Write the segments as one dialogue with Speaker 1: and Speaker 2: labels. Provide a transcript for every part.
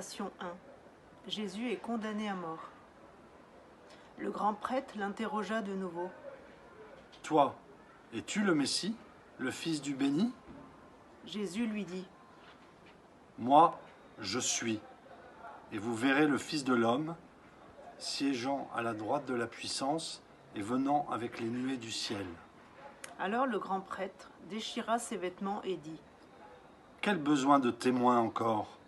Speaker 1: Station 1. Jésus est condamné à mort. Le grand prêtre l'interrogea de nouveau.
Speaker 2: « Toi, es-tu le Messie, le Fils du béni ?»
Speaker 1: Jésus lui dit.
Speaker 2: « Moi, je suis, et vous verrez le Fils de l'homme, siégeant à la droite de la puissance et venant avec les nuées du ciel. »
Speaker 1: Alors le grand prêtre déchira ses vêtements et dit.
Speaker 2: « Quel besoin de témoins encore?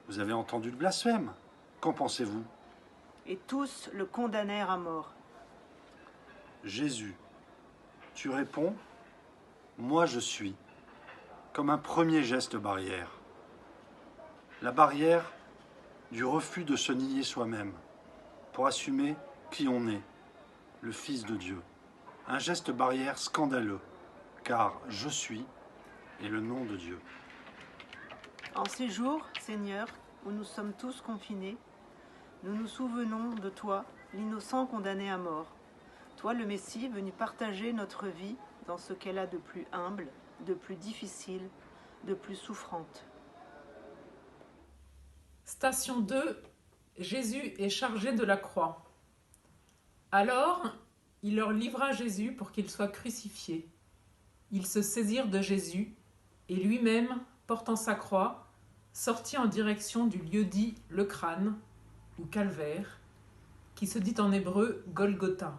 Speaker 2: Vous avez entendu le blasphème. Qu'en pensez-vous »
Speaker 1: Et tous le condamnèrent à mort.
Speaker 2: Jésus, tu réponds, moi je suis, comme un premier geste barrière. La barrière du refus de se nier soi-même, pour assumer qui on est, le Fils de Dieu. Un geste barrière scandaleux, car je suis est le nom de Dieu.
Speaker 1: En ces jours, Seigneur, où nous sommes tous confinés, nous nous souvenons de toi, l'innocent condamné à mort. Toi, le Messie, venu partager notre vie dans ce qu'elle a de plus humble, de plus difficile, de plus souffrante.
Speaker 3: Station 2. Jésus est chargé de la croix. Alors, il leur livra Jésus pour qu'il soit crucifié. Ils se saisirent de Jésus, et lui-même, portant sa croix, sortit en direction du lieu dit le crâne, ou calvaire, qui se dit en hébreu Golgotha.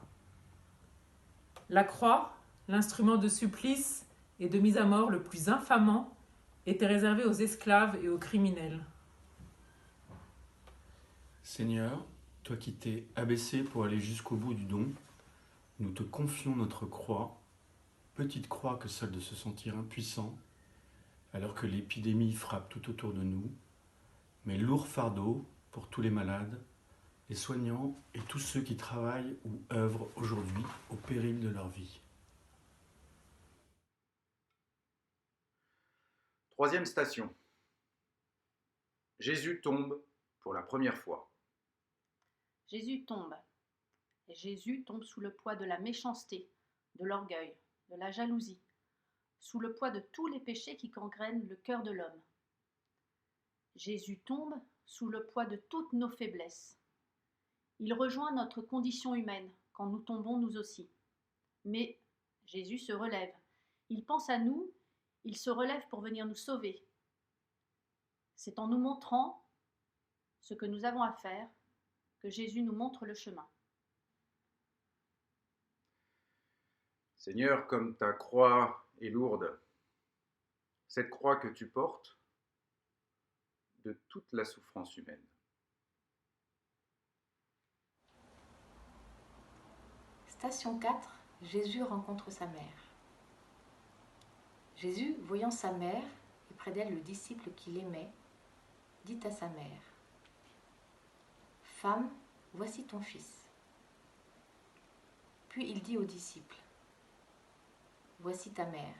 Speaker 3: La croix, l'instrument de supplice et de mise à mort le plus infamant, était réservée aux esclaves et aux criminels.
Speaker 4: Seigneur, toi qui t'es abaissé pour aller jusqu'au bout du don, nous te confions notre croix, petite croix que celle de se sentir impuissant, alors que l'épidémie frappe tout autour de nous, mais lourd fardeau pour tous les malades, les soignants et tous ceux qui travaillent ou œuvrent aujourd'hui au péril de leur vie.
Speaker 5: Troisième station. Jésus tombe pour la première fois.
Speaker 6: Jésus tombe. Et Jésus tombe sous le poids de la méchanceté, de l'orgueil, de la jalousie, sous le poids de tous les péchés qui gangrènent le cœur de l'homme. Jésus tombe sous le poids de toutes nos faiblesses. Il rejoint notre condition humaine quand nous tombons nous aussi. Mais Jésus se relève. Il pense à nous, il se relève pour venir nous sauver. C'est en nous montrant ce que nous avons à faire que Jésus nous montre le chemin.
Speaker 5: Seigneur, comme ta croix est lourde, cette croix que tu portes de toute la souffrance humaine.
Speaker 7: Station 4. Jésus rencontre sa mère. Jésus, voyant sa mère et près d'elle le disciple qu'il aimait, dit à sa mère : « Femme, voici ton fils. » Puis il dit au disciple : « Voici ta mère. »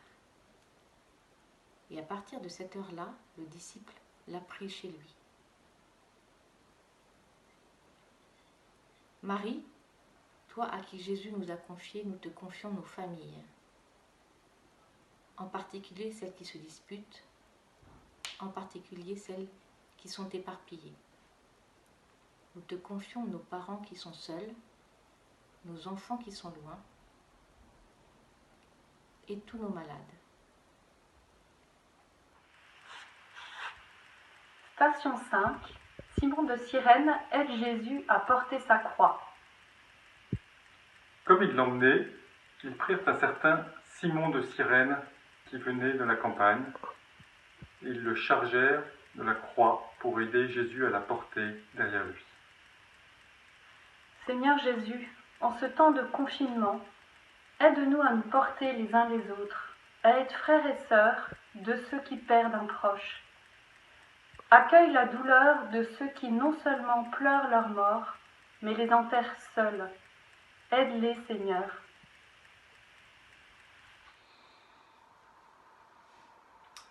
Speaker 7: Et à partir de cette heure-là, le disciple l'a pris chez lui. Marie, toi à qui Jésus nous a confiés, nous te confions nos familles, en particulier celles qui se disputent, en particulier celles qui sont éparpillées. Nous te confions nos parents qui sont seuls, nos enfants qui sont loin, et tous nos malades.
Speaker 8: Station 5. Simon de Cyrène aide Jésus à porter sa croix.
Speaker 9: Comme ils l'emmenaient, ils prirent un certain Simon de Cyrène qui venait de la campagne, et ils le chargèrent de la croix pour aider Jésus à la porter derrière lui.
Speaker 8: Seigneur Jésus, en ce temps de confinement, aide-nous à nous porter les uns les autres, à être frères et sœurs de ceux qui perdent un proche. Accueille la douleur de ceux qui non seulement pleurent leur mort, mais les enterrent seuls. Aide-les, Seigneur.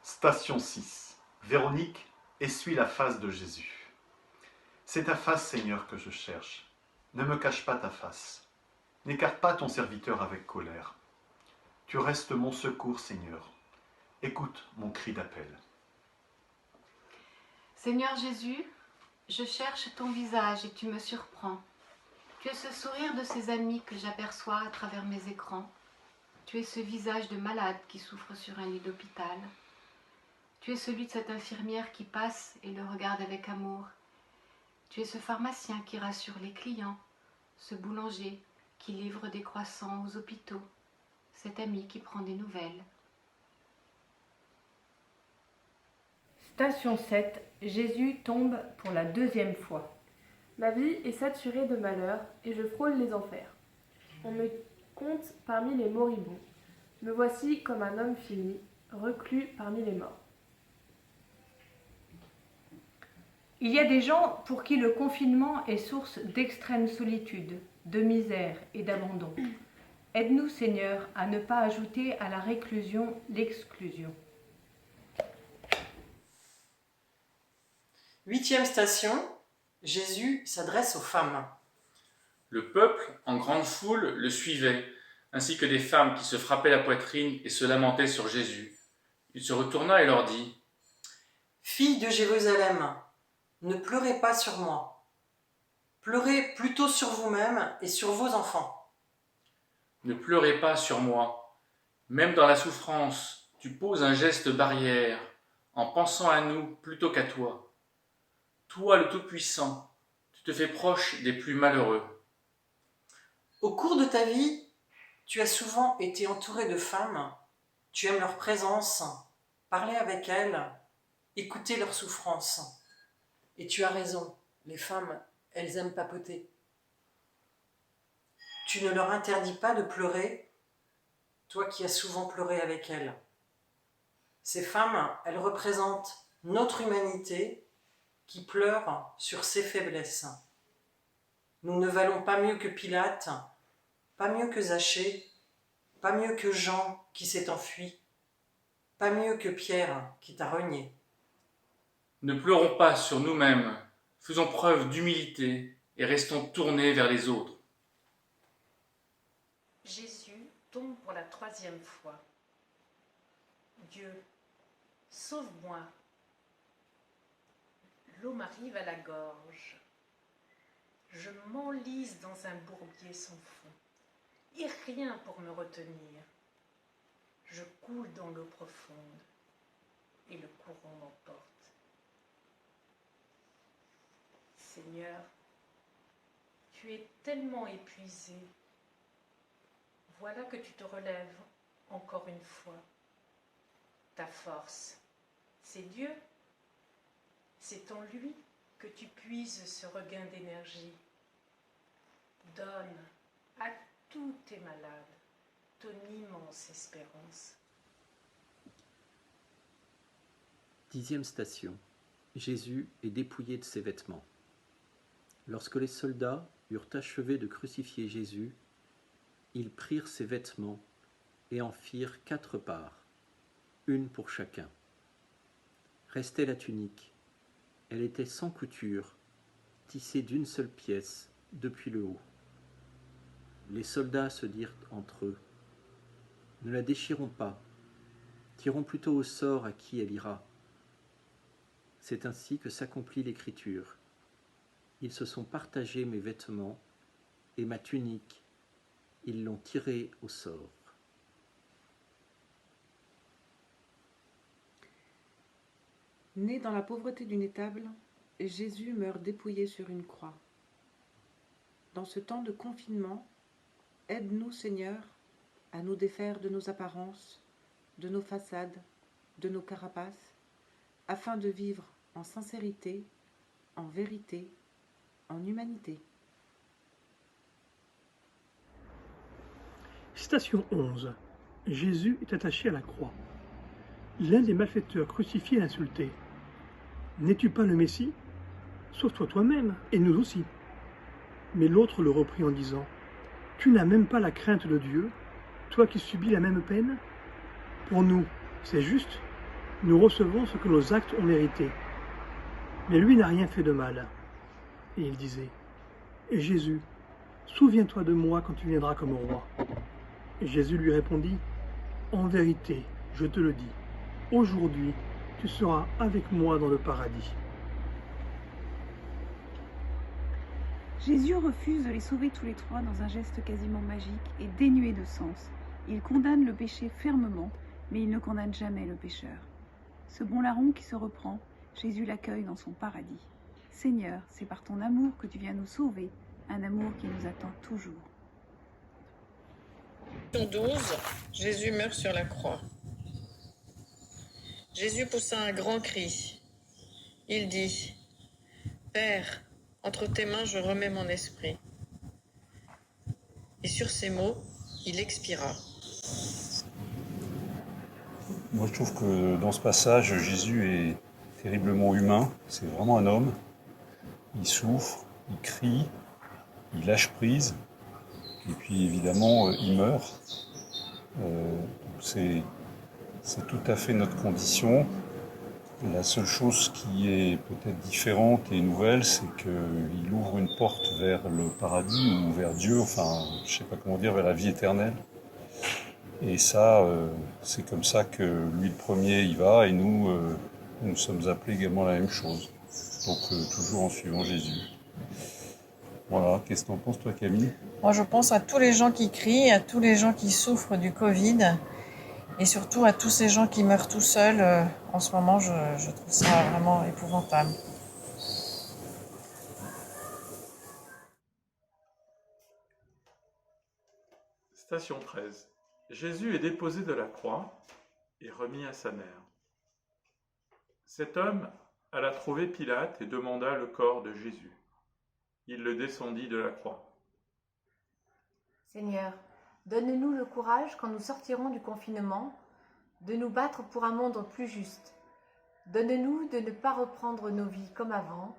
Speaker 10: Station 6. Véronique essuie la face de Jésus. C'est ta face, Seigneur, que je cherche. Ne me cache pas ta face. N'écarte pas ton serviteur avec colère. Tu restes mon secours, Seigneur. Écoute mon cri d'appel.
Speaker 11: Seigneur Jésus, Je cherche ton visage et tu me surprends. Tu es ce sourire de ces amis que j'aperçois à travers mes écrans. Tu es ce visage de malade qui souffre sur un lit d'hôpital. Tu es celui de cette infirmière qui passe et le regarde avec amour. Tu es ce pharmacien qui rassure les clients, ce boulanger qui livre des croissants aux hôpitaux, cet ami qui prend des nouvelles.
Speaker 8: Station 7. Jésus tombe pour la 2e fois.
Speaker 12: Ma vie est saturée de malheurs et je frôle les enfers. On me compte parmi les moribonds. Me voici comme un homme fini, reclus parmi les morts.
Speaker 8: Il y a des gens pour qui le confinement est source d'extrême solitude, de misère et d'abandon. Aide-nous, Seigneur, à ne pas ajouter à la réclusion l'exclusion.
Speaker 13: 8e station, Jésus s'adresse aux femmes.
Speaker 4: Le peuple, en grande foule, le suivait, ainsi que des femmes qui se frappaient la poitrine et se lamentaient sur Jésus. Il se retourna et leur dit :
Speaker 13: « Filles de Jérusalem, ne pleurez pas sur moi. Pleurez plutôt sur vous-même et sur vos enfants.
Speaker 4: Ne pleurez pas sur moi. Même dans la souffrance, tu poses un geste barrière, en pensant à nous plutôt qu'à toi. Toi, le Tout-Puissant, tu te fais proche des plus malheureux.
Speaker 13: Au cours de ta vie, tu as souvent été entouré de femmes. Tu aimes leur présence, parler avec elles, écouter leurs souffrances. Et tu as raison, les femmes, elles aiment papoter. Tu ne leur interdis pas de pleurer, toi qui as souvent pleuré avec elles. Ces femmes, elles représentent notre humanité qui pleure sur ses faiblesses. Nous ne valons pas mieux que Pilate, pas mieux que Zachée, pas mieux que Jean qui s'est enfui, pas mieux que Pierre qui t'a renié.
Speaker 4: Ne pleurons pas sur nous-mêmes, faisons preuve d'humilité et restons tournés vers les autres.
Speaker 14: Jésus tombe pour la 3e fois. Dieu, sauve-moi. L'eau m'arrive à la gorge. Je m'enlise dans un bourbier sans fond, et rien pour me retenir. Je coule dans l'eau profonde, et le courant m'emporte. Seigneur, tu es tellement épuisé. Voilà que tu te relèves encore une fois. Ta force, c'est Dieu. C'est en lui que tu puises ce regain d'énergie. Donne à tous tes malades ton immense espérance.
Speaker 15: 10e station. Jésus est dépouillé de ses vêtements. Lorsque les soldats eurent achevé de crucifier Jésus, ils prirent ses vêtements et en firent 4 parts, une pour chacun. Restait la tunique. Elle était sans couture, tissée d'une seule pièce depuis le haut. Les soldats se dirent entre eux : « Ne la déchirons pas, tirons plutôt au sort à qui elle ira. » C'est ainsi que s'accomplit l'écriture. Ils se sont partagés mes vêtements et ma tunique, ils l'ont tirée au sort.
Speaker 1: Né dans la pauvreté d'une étable, Jésus meurt dépouillé sur une croix. Dans ce temps de confinement, aide-nous, Seigneur, à nous défaire de nos apparences, de nos façades, de nos carapaces, afin de vivre en sincérité, en vérité, en humanité.
Speaker 16: Station 11. Jésus est attaché à la croix. L'un des malfaiteurs crucifiés l'insultait. « N'es-tu pas le Messie ? Sauve-toi toi-même, et nous aussi. » Mais l'autre le reprit en disant : « Tu n'as même pas la crainte de Dieu, toi qui subis la même peine ? Pour nous, c'est juste, nous recevons ce que nos actes ont mérité. Mais lui n'a rien fait de mal. » Et il disait : « Et Jésus, souviens-toi de moi quand tu viendras comme roi. » Et Jésus lui répondit : « En vérité, je te le dis, aujourd'hui, tu seras avec moi dans le paradis. »
Speaker 17: Jésus refuse de les sauver tous les trois dans un geste quasiment magique et dénué de sens. Il condamne le péché fermement, mais il ne condamne jamais le pécheur. Ce bon larron qui se reprend, Jésus l'accueille dans son paradis. Seigneur, c'est par ton amour que tu viens nous sauver, un amour qui nous attend toujours.
Speaker 18: 12, Jésus meurt sur la croix. Jésus poussa un grand cri. Il dit, « Père, entre tes mains je remets mon esprit. » Et sur ces mots, il expira.
Speaker 19: Moi, je trouve que dans ce passage, Jésus est terriblement humain. C'est vraiment un homme. Il souffre, il crie, il lâche prise. Et puis, évidemment, il meurt. C'est tout à fait notre condition. La seule chose qui est peut-être différente et nouvelle, c'est qu'il ouvre une porte vers le paradis ou vers Dieu, enfin, je ne sais pas comment dire, vers la vie éternelle. Et ça, c'est comme ça que lui le premier y va, et nous sommes appelés également à la même chose. Donc toujours en suivant Jésus. Voilà, qu'est-ce que tu en penses toi Camille ?
Speaker 18: Moi je pense à tous les gens qui crient, à tous les gens qui souffrent du Covid, et surtout à tous ces gens qui meurent tout seuls. En ce moment, je trouve ça vraiment épouvantable.
Speaker 9: Station 13. Jésus est déposé de la croix et remis à sa mère. Cet homme alla trouver Pilate et demanda le corps de Jésus. Il le descendit de la croix.
Speaker 7: Seigneur, donne-nous le courage, quand nous sortirons du confinement, de nous battre pour un monde plus juste. Donne-nous de ne pas reprendre nos vies comme avant,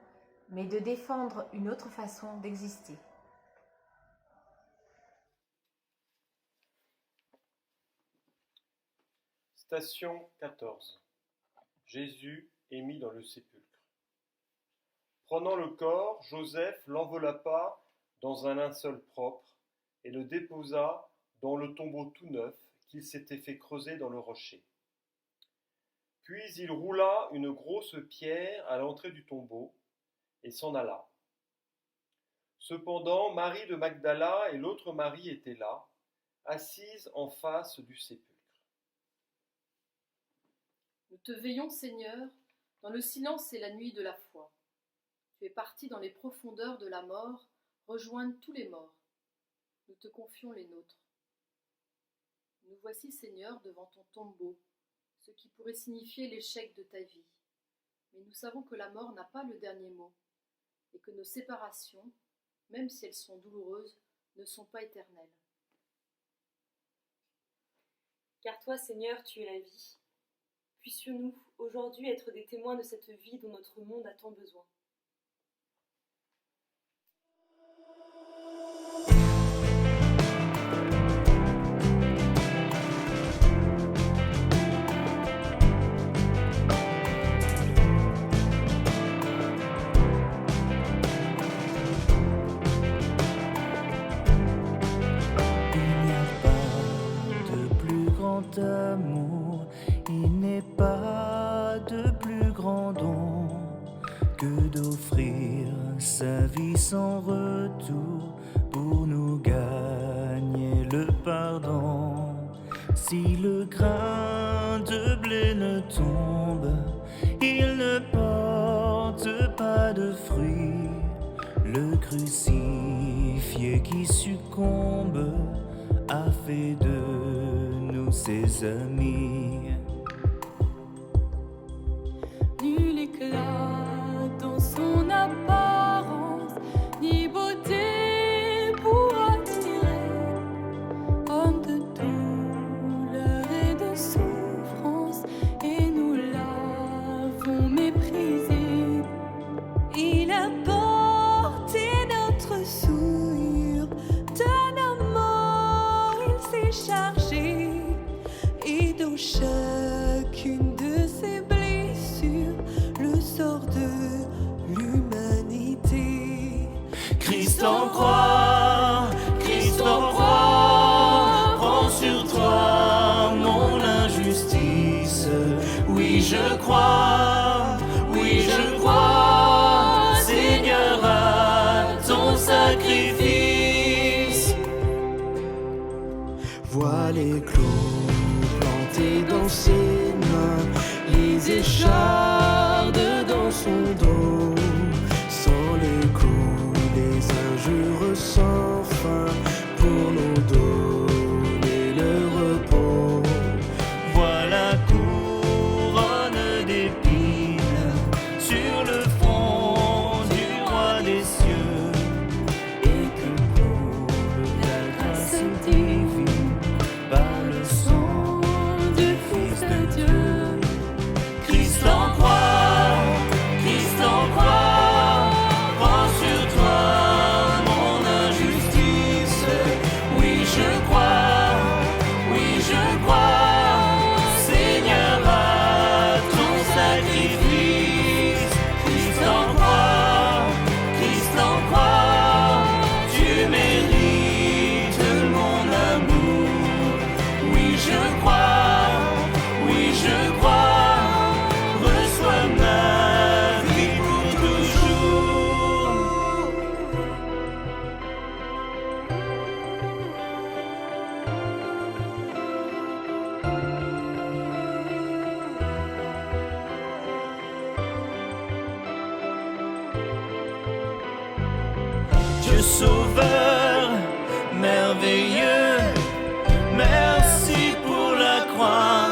Speaker 7: mais de défendre une autre façon d'exister.
Speaker 20: Station 14. Jésus est mis dans le sépulcre. Prenant le corps, Joseph l'enveloppa dans un linceul propre et le déposa dans le tombeau tout neuf qu'il s'était fait creuser dans le rocher. Puis il roula une grosse pierre à l'entrée du tombeau et s'en alla. Cependant, Marie de Magdala et l'autre Marie étaient là, assises en face du sépulcre.
Speaker 6: Nous te veillons, Seigneur, dans le silence et la nuit de la foi. Tu es parti dans les profondeurs de la mort, rejoindre tous les morts. Nous te confions les nôtres. Nous voici, Seigneur, devant ton tombeau, ce qui pourrait signifier l'échec de ta vie. Mais nous savons que la mort n'a pas le dernier mot, et que nos séparations, même si elles sont douloureuses, ne sont pas éternelles.
Speaker 21: Car toi, Seigneur, tu es la vie. Puissions-nous aujourd'hui être des témoins de cette vie dont notre monde a tant besoin.
Speaker 22: Amour, il n'est pas de plus grand don que d'offrir sa vie sans retour pour nous gagner le pardon. Si le grain de blé ne tombe, il ne porte pas de fruits. Le crucifié qui succombe a fait de nous ses amis.
Speaker 23: Nul éclat dans son apparence, ni beauté pour attirer. Homme de douleur et de souffrance, et nous l'avons méprisé. Il a porté notre souillure, d'un amour il s'est chargé, et dans chacune de ses blessures, le sort de l'humanité.
Speaker 22: Christ en croix, prends sur toi mon injustice. Oui, je crois, Seigneur, à ton sacrifice. les clous plantés dans ses mains, les échardes dans son dos, sans les coups, les injures sans fin, pour nous donner le repos. Voilà couronne d'épines sur le front du roi des cieux, et que pour la grâce divine, par le sang du Fils de Dieu, Christ en croix, Christ en croix, prends sur toi mon injustice. Oui, je crois, Seigneur, à ton sacrifice. Christ en croix, tu mérites mon amour. Oui, je crois, reçois ma vie pour toujours. Dieu sauveur, merveilleux, merci pour la croix.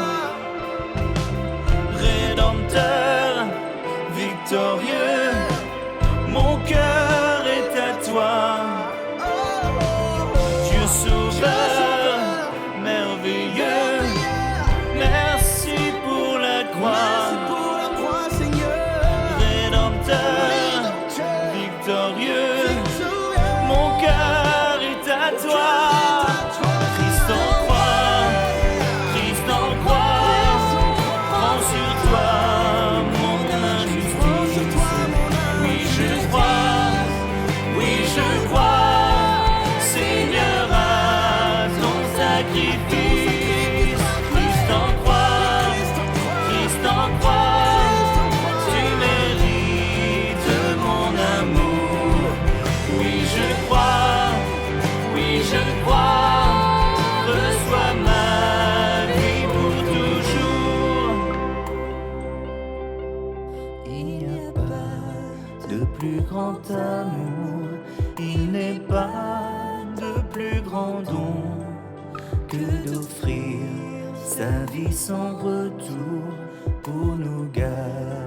Speaker 22: Rédempteur, victorieux, mon cœur est à toi. Dieu sauveur, merveilleux, merci pour la croix. Rédempteur, victorieux, mon cœur est à toi. Christ en croix, prends sur toi mon injustice. Oui, je crois, Seigneur, à ton sacrifice. Christ en croix, tu mérites mon amour. Oui, je crois, reçois ma vie pour toujours. Il n'y a pas de plus grand amour, il n'est pas de plus grand don que d'offrir sa vie sans retour pour nous garder.